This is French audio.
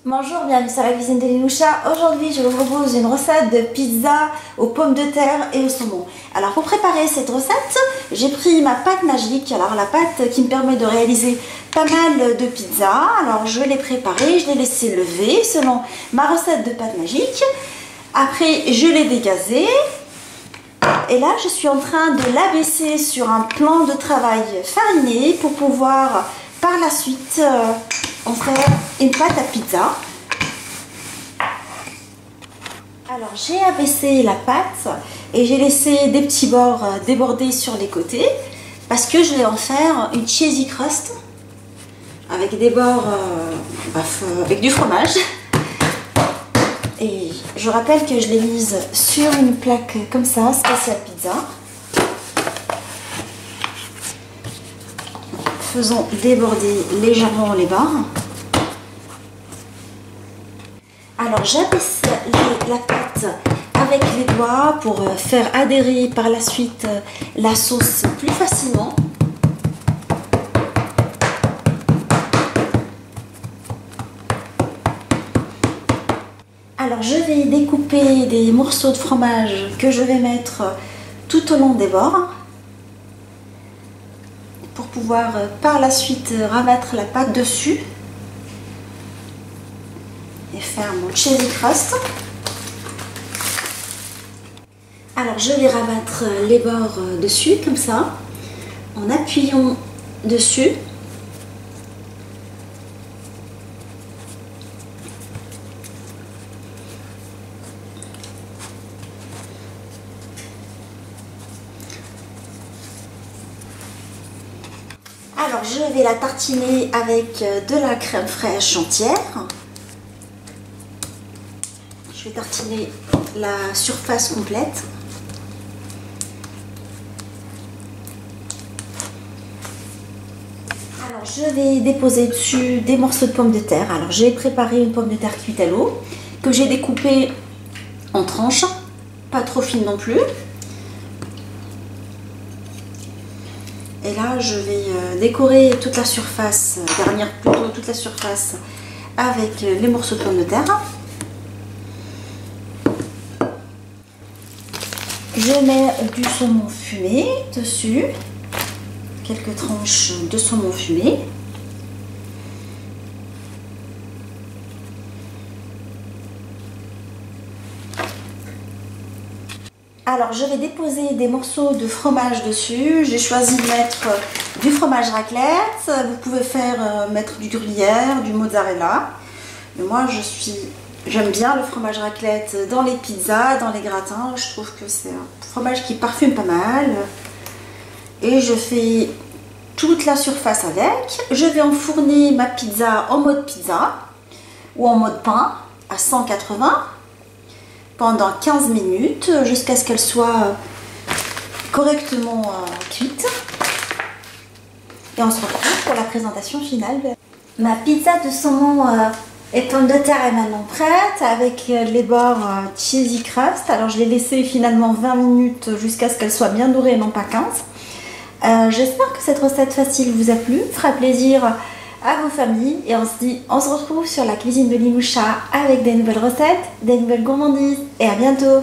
Bonjour, bienvenue sur la cuisine de Linoucha. Aujourd'hui, je vous propose une recette de pizza aux pommes de terre et au saumon. Alors, pour préparer cette recette, j'ai pris ma pâte magique. Alors, la pâte qui me permet de réaliser pas mal de pizzas. Alors, je l'ai préparée, je l'ai laissée lever selon ma recette de pâte magique. Après, je l'ai dégazée. Et là, je suis en train de l'abaisser sur un plan de travail fariné pour pouvoir par la suite en faire une pâte à pizza. Alors j'ai abaissé la pâte et j'ai laissé des petits bords débordés sur les côtés parce que je vais en faire une cheesy crust avec des bords avec du fromage. Et je rappelle que je l'ai mise sur une plaque comme ça, spéciale pizza. Faisons déborder légèrement les bords. Alors j'abaisse la pâte avec les doigts pour faire adhérer par la suite la sauce plus facilement. Alors je vais découper des morceaux de fromage que je vais mettre tout au long des bords pour pouvoir par la suite rabattre la pâte dessus et faire mon cheesy crust. Alors je vais rabattre les bords dessus comme ça en appuyant dessus. Alors je vais la tartiner avec de la crème fraîche entière. Je vais tartiner la surface complète. Alors je vais déposer dessus des morceaux de pommes de terre. Alors j'ai préparé une pomme de terre cuite à l'eau que j'ai découpée en tranches, pas trop fines non plus. Et là, je vais décorer toute la surface, garnir plutôt toute la surface avec les morceaux de pommes de terre. Je mets du saumon fumé dessus, quelques tranches de saumon fumé. Alors je vais déposer des morceaux de fromage dessus. J'ai choisi de mettre du fromage raclette. Vous pouvez mettre du gruyère, du mozzarella. Mais moi j'aime bien le fromage raclette dans les pizzas, dans les gratins. Je trouve que c'est un fromage qui parfume pas mal. Et je fais toute la surface avec. Je vais enfourner ma pizza en mode pizza ou en mode pain à 180 pendant 15 minutes jusqu'à ce qu'elle soit correctement cuite. Et on se retrouve pour la présentation finale. Ma pizza de saumon et pommes de terre est maintenant prête avec les bords cheesy crust. Alors je l'ai laissé finalement 20 minutes jusqu'à ce qu'elle soit bien dorée et non pas 15. J'espère que cette recette facile vous a plu, fera plaisir à vos familles et on se retrouve sur la cuisine de Linoucha avec des nouvelles recettes, des nouvelles gourmandises et à bientôt.